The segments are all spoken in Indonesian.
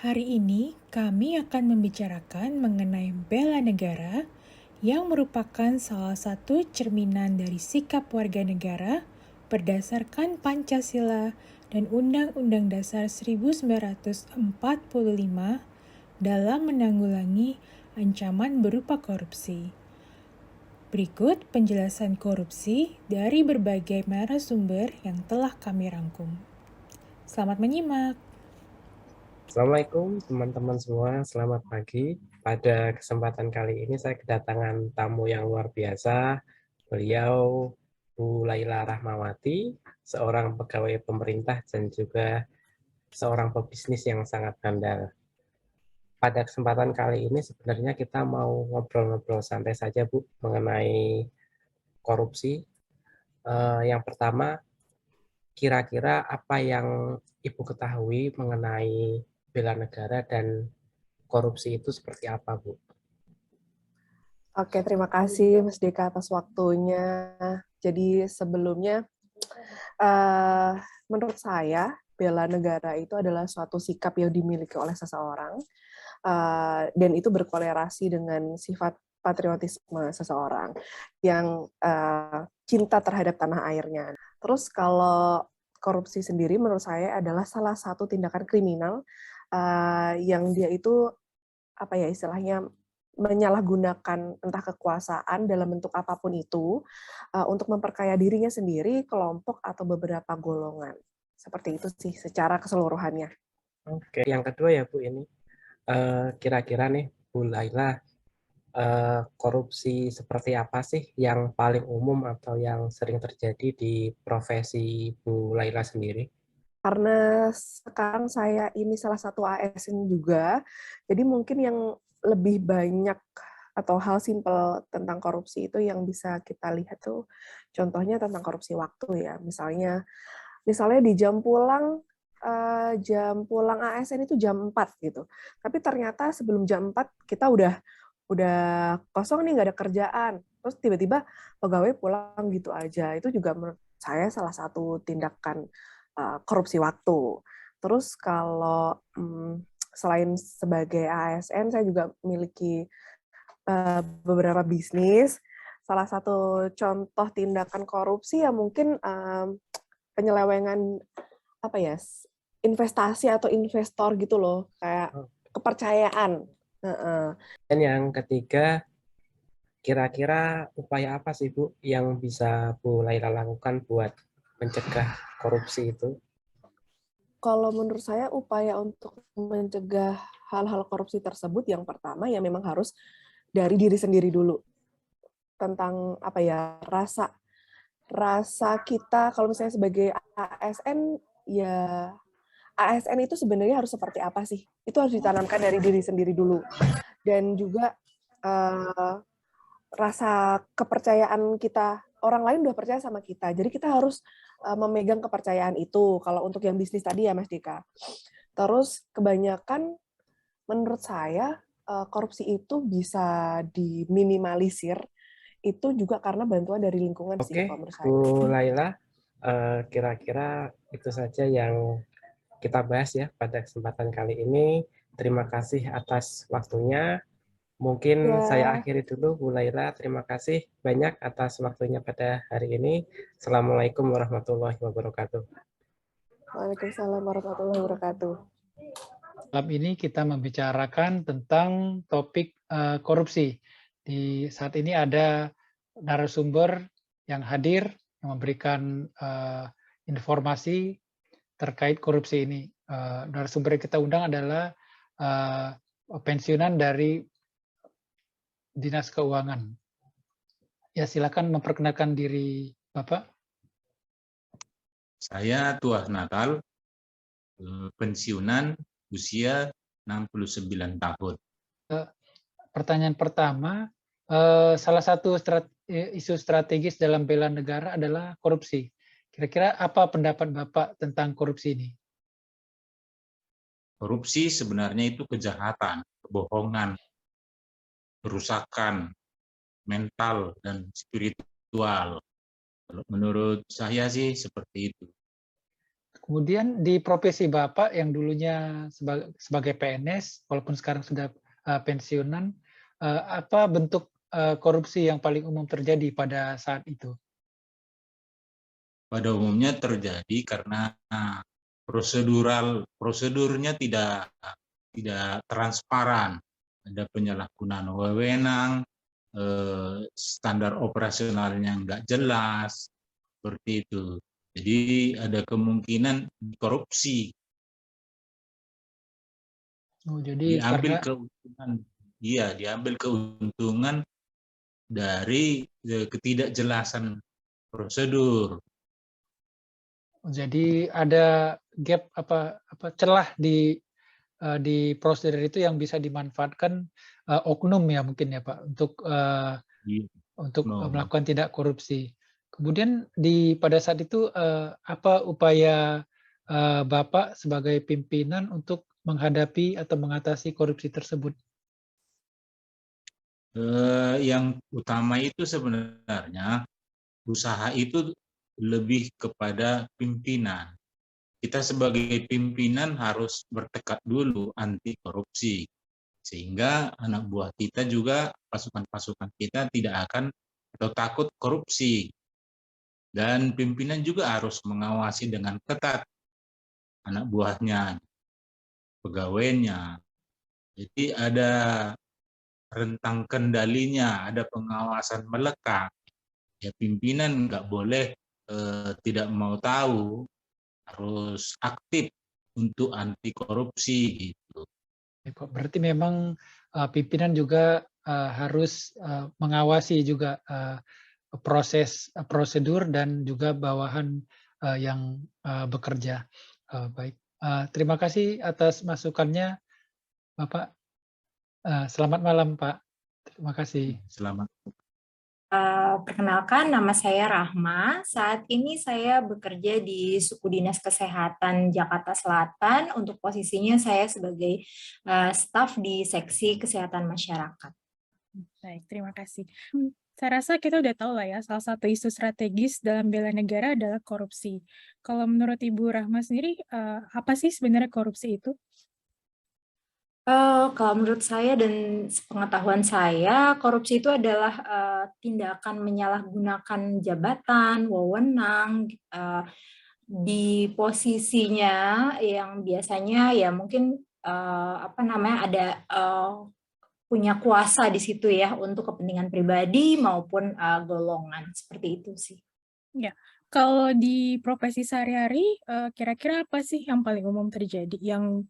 Hari ini kami akan membicarakan mengenai bela negara yang merupakan salah satu cerminan dari sikap warga negara berdasarkan Pancasila dan Undang-Undang Dasar 1945 dalam menanggulangi ancaman berupa korupsi. Berikut penjelasan korupsi dari berbagai narasumber yang telah kami rangkum. Selamat menyimak. Assalamualaikum teman-teman semua, selamat pagi. Pada kesempatan kali ini saya kedatangan tamu yang luar biasa. Beliau Bu Laila Rahmawati, seorang pegawai pemerintah dan juga seorang pebisnis yang sangat handal. Pada kesempatan kali ini sebenarnya kita mau ngobrol-ngobrol santai saja Bu mengenai korupsi. Yang pertama, kira-kira apa yang Ibu ketahui mengenai bela negara dan korupsi itu seperti apa, Bu? Oke, terima kasih Mas Deka atas waktunya. Jadi sebelumnya, eh, menurut saya, bela negara itu adalah suatu sikap yang dimiliki oleh seseorang, dan itu berkolerasi dengan sifat patriotisme seseorang yang cinta terhadap tanah airnya. Terus kalau korupsi sendiri menurut saya adalah salah satu tindakan kriminal yang dia itu apa ya istilahnya menyalahgunakan entah kekuasaan dalam bentuk apapun itu untuk memperkaya dirinya sendiri, kelompok atau beberapa golongan. Seperti itu sih secara keseluruhannya. Oke, yang kedua ya Bu ini, kira-kira nih Bu Laila, korupsi seperti apa sih yang paling umum atau yang sering terjadi di profesi Bu Laila sendiri? Karena sekarang saya ini salah satu ASN juga, jadi mungkin yang lebih banyak atau hal simpel tentang korupsi itu yang bisa kita lihat tuh contohnya tentang korupsi waktu ya. Misalnya di jam pulang ASN itu jam 4 gitu. Tapi ternyata sebelum jam 4 kita udah kosong nih, nggak ada kerjaan. Terus tiba-tiba pegawai pulang gitu aja. Itu juga menurut saya salah satu tindakan korupsi waktu. Terus kalau selain sebagai ASN, saya juga memiliki beberapa bisnis. Salah satu contoh tindakan korupsi ya mungkin penyelewengan apa ya investasi atau investor gitu loh, kayak kepercayaan. Dan yang ketiga, kira-kira upaya apa sih Bu yang bisa Bu Laila lakukan buat mencegah korupsi itu? Kalau menurut saya upaya untuk mencegah hal-hal korupsi tersebut yang pertama ya memang harus dari diri sendiri dulu, tentang apa ya rasa rasa kita kalau misalnya sebagai ASN ya ASN itu sebenarnya harus seperti apa sih? Itu harus ditanamkan dari diri sendiri dulu. Dan juga eh, rasa kepercayaan kita, orang lain udah percaya sama kita. Jadi kita harus memegang kepercayaan itu. Kalau untuk yang bisnis tadi ya Mas Dika. Terus kebanyakan menurut saya korupsi itu bisa diminimalisir itu juga karena bantuan dari lingkungan sih Oke, kalau menurut saya. Bu Laila, kira-kira itu saja yang kita bahas ya pada kesempatan kali ini. Terima kasih atas waktunya. Mungkin saya Ya, akhiri dulu, Bu Laila. Terima kasih banyak atas waktunya pada hari ini. Assalamualaikum warahmatullahi wabarakatuh. Waalaikumsalam warahmatullahi wabarakatuh. Malam ini kita membicarakan tentang topik korupsi. Di saat ini ada narasumber yang hadir yang memberikan informasi terkait korupsi ini. Narasumber yang kita undang adalah pensiunan dari Dinas Keuangan. Ya, silakan memperkenalkan diri Bapak. Saya Tuah Natal, pensiunan usia 69 tahun. Pertanyaan pertama, salah satu isu strategis dalam bela negara adalah korupsi. Kira-kira apa pendapat Bapak tentang korupsi ini? Korupsi sebenarnya itu kejahatan, kebohongan, kerusakan mental dan spiritual. Menurut saya sih seperti itu. Kemudian di profesi Bapak yang dulunya sebagai PNS, walaupun sekarang sudah pensiunan, apa bentuk korupsi yang paling umum terjadi pada saat itu? Pada umumnya terjadi karena prosedurnya tidak transparan, ada penyalahgunaan wewenang, standar operasionalnya nggak jelas, seperti itu. Jadi ada kemungkinan korupsi, Oh, jadi karena diambil keuntungan dari ketidakjelasan prosedur. jadi ada gap celah di prosedur itu yang bisa dimanfaatkan oknum ya mungkin ya Pak untuk melakukan tindak korupsi. Kemudian pada saat itu apa upaya Bapak sebagai pimpinan untuk menghadapi atau mengatasi korupsi tersebut? Yang utama itu sebenarnya usaha itu lebih kepada pimpinan. Kita sebagai pimpinan harus bertekad dulu anti korupsi, sehingga anak buah kita juga, pasukan-pasukan kita tidak akan atau takut korupsi. Dan pimpinan juga harus mengawasi dengan ketat anak buahnya, pegawainya. Jadi ada rentang kendalinya, ada pengawasan melekat. Ya pimpinan nggak boleh tidak mau tahu, harus aktif untuk anti korupsi gitu. Berarti memang pimpinan juga harus mengawasi juga proses prosedur dan juga bawahan yang bekerja. Baik, terima kasih atas masukannya, Bapak. Selamat malam, Pak. Terima kasih. Selamat. Perkenalkan, nama saya Rahma. Saat ini saya bekerja di Suku Dinas Kesehatan Jakarta Selatan. Untuk posisinya saya sebagai staf di Seksi Kesehatan Masyarakat. Baik, terima kasih. Saya rasa kita udah tahu lah ya, salah satu isu strategis dalam bela negara adalah korupsi. Kalau menurut Ibu Rahma sendiri, apa sih sebenarnya korupsi itu? Kalau menurut saya dan sepengetahuan saya, korupsi itu adalah tindakan menyalahgunakan jabatan, wewenang, di posisinya yang biasanya ya mungkin ada punya kuasa di situ ya untuk kepentingan pribadi maupun golongan, seperti itu sih. Ya, kalau di profesi sehari-hari, kira-kira apa sih yang paling umum terjadi, yang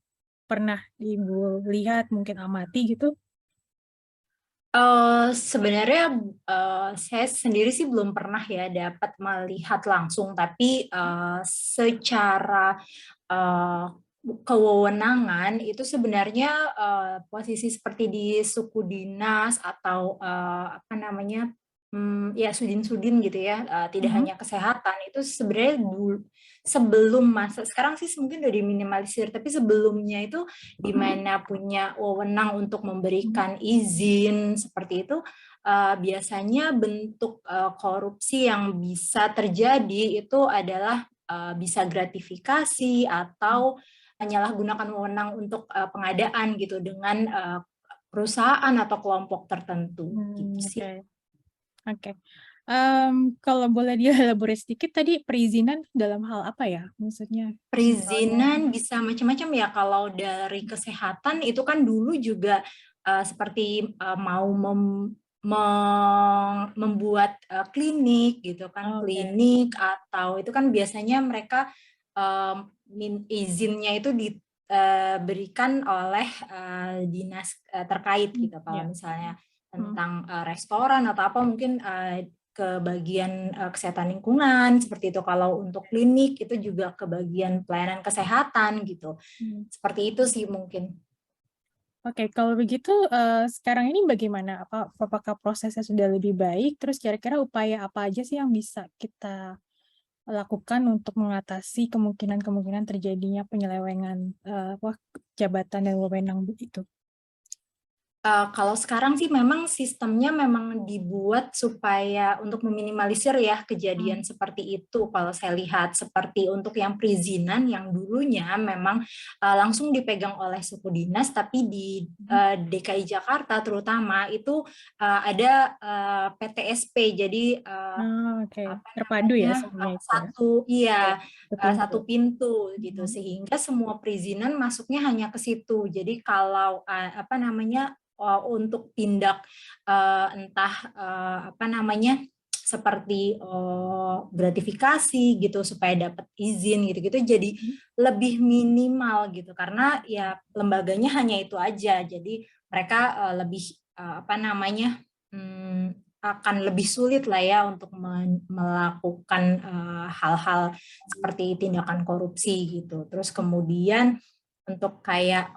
pernah Ibu lihat, mungkin amati gitu? Sebenarnya saya sendiri sih belum pernah ya dapat melihat langsung, tapi secara kewenangan itu sebenarnya posisi seperti di suku dinas atau ya sudin-sudin gitu ya, tidak hanya kesehatan, itu sebenarnya sebelum masa sekarang sih mungkin udah diminimalisir, tapi sebelumnya itu di mana punya wewenang untuk memberikan izin seperti itu, biasanya bentuk korupsi yang bisa terjadi itu adalah bisa gratifikasi atau menyalahgunakan wewenang untuk pengadaan gitu dengan perusahaan atau kelompok tertentu gitu sih. Oke. Kalau boleh dielaborasi sedikit, tadi perizinan dalam hal apa ya? Maksudnya? Perizinan bisa macam-macam ya. Kalau dari kesehatan itu kan dulu juga seperti mau membuat klinik gitu kan, klinik atau itu kan biasanya mereka izinnya itu diberikan oleh dinas terkait gitu. Kalau misalnya tentang restoran atau apa mungkin ke bagian kesehatan lingkungan seperti itu. Kalau untuk klinik itu juga ke bagian pelayanan kesehatan gitu. Seperti itu sih mungkin. Oke, kalau begitu sekarang ini bagaimana? Apakah prosesnya sudah lebih baik? Terus kira-kira upaya apa aja sih yang bisa kita lakukan untuk mengatasi kemungkinan-kemungkinan terjadinya penyelewengan jabatan dan wewenang itu? Kalau sekarang sih memang sistemnya memang dibuat supaya untuk meminimalisir ya kejadian seperti itu. Kalau saya lihat seperti untuk yang perizinan yang dulunya memang langsung dipegang oleh suku dinas, tapi di DKI Jakarta terutama itu ada PTSP. Jadi Oke. apa Terpadu ya namanya semuanya itu ya. satu pintu gitu, sehingga semua perizinan masuknya hanya ke situ. Jadi kalau untuk tindak entah seperti gratifikasi gitu supaya dapat izin gitu-gitu jadi lebih minimal gitu, karena ya lembaganya hanya itu aja. Jadi mereka lebih akan lebih sulit lah ya untuk melakukan hal-hal seperti tindakan korupsi gitu. Terus kemudian untuk kayak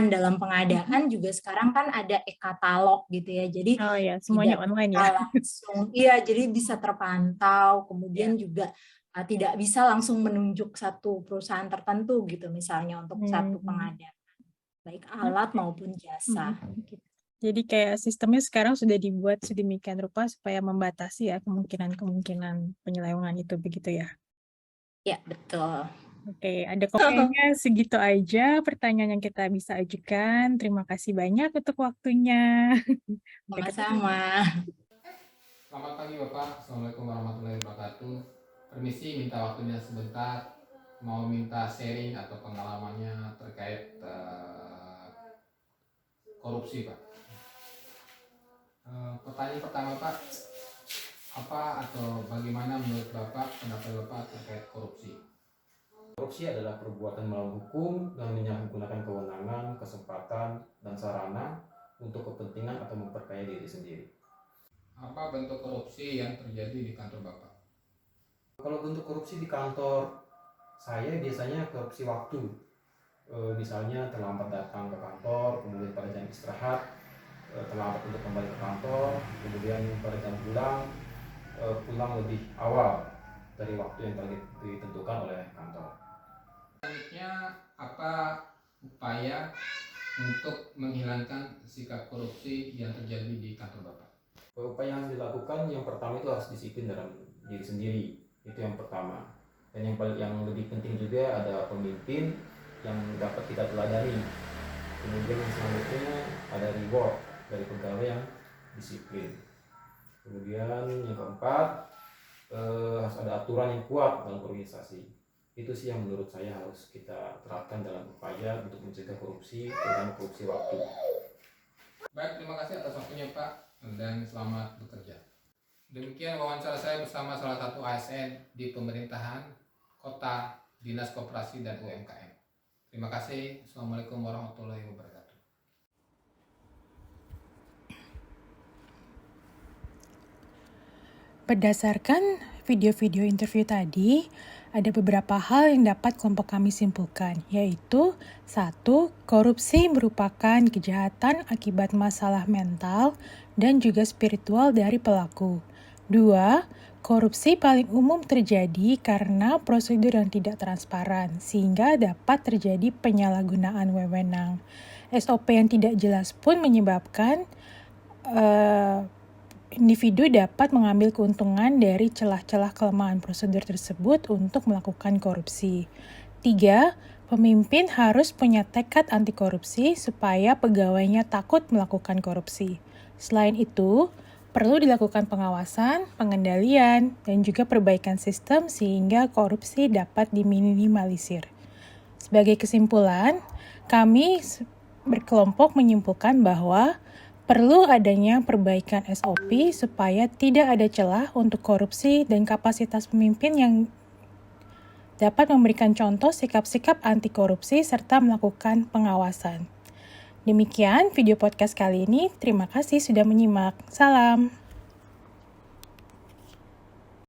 dalam pengadaan juga sekarang kan ada e-katalog gitu ya. Jadi Oh ya, semuanya tidak online bisa ya. langsung, iya, jadi bisa terpantau. Kemudian juga tidak bisa langsung menunjuk satu perusahaan tertentu gitu, misalnya untuk satu pengadaan, baik alat maupun jasa. Gitu. Jadi kayak sistemnya sekarang sudah dibuat sedemikian rupa supaya membatasi ya kemungkinan penyelewengan itu begitu ya. Ya, betul. Oke, ada kayaknya segitu aja pertanyaan yang kita bisa ajukan. Terima kasih banyak untuk waktunya. Sampai ketemu. Sama-sama. Selamat pagi Bapak, Assalamualaikum warahmatullahi wabarakatuh. Permisi, minta waktunya sebentar. Mau minta sharing atau pengalamannya terkait korupsi Pak. Pertanyaan pertama Pak, apa atau bagaimana menurut Bapak, pendapat Bapak terkait korupsi? Korupsi adalah perbuatan melawan hukum dan menyalahgunakan kewenangan, kesempatan, dan sarana untuk kepentingan atau memperkaya diri sendiri. Apa bentuk korupsi yang terjadi di kantor Bapak? Kalau bentuk korupsi di kantor saya biasanya korupsi waktu. Misalnya terlambat datang ke kantor, kemudian pada jam istirahat terlambat untuk kembali ke kantor, kemudian pada jam pulang lebih awal dari waktu yang telah ditentukan oleh kantor. Selanjutnya, apa upaya untuk menghilangkan sikap korupsi yang terjadi di kantor Bapak? Upaya yang harus dilakukan, yang pertama itu harus disiplin dalam diri sendiri, itu yang pertama. Dan yang lebih penting juga ada pemimpin yang dapat kita teladani. Kemudian yang selanjutnya ada reward dari pegawai yang disiplin. Kemudian yang keempat, harus ada aturan yang kuat dalam organisasi. Itu sih yang menurut saya harus kita terapkan dalam upaya untuk mencegah korupsi, terutama korupsi waktu. Baik, terima kasih atas waktunya Pak, dan selamat bekerja. Demikian wawancara saya bersama salah satu ASN di pemerintahan Kota, Dinas Koperasi dan UMKM. Terima kasih. Assalamualaikum warahmatullahi wabarakatuh. Berdasarkan video-video interview tadi, ada beberapa hal yang dapat kelompok kami simpulkan, yaitu 1. Korupsi merupakan kejahatan akibat masalah mental dan juga spiritual dari pelaku. 2. Korupsi paling umum terjadi karena prosedur yang tidak transparan, sehingga dapat terjadi penyalahgunaan wewenang. SOP yang tidak jelas pun menyebabkan individu dapat mengambil keuntungan dari celah-celah kelemahan prosedur tersebut untuk melakukan korupsi. 3. Pemimpin harus punya tekad anti korupsi supaya pegawainya takut melakukan korupsi. Selain itu, perlu dilakukan pengawasan, pengendalian, dan juga perbaikan sistem sehingga korupsi dapat diminimalisir. Sebagai kesimpulan, kami berkelompok menyimpulkan bahwa perlu adanya perbaikan SOP supaya tidak ada celah untuk korupsi dan kapasitas pemimpin yang dapat memberikan contoh sikap-sikap anti korupsi serta melakukan pengawasan. Demikian video podcast kali ini. Terima kasih sudah menyimak. Salam.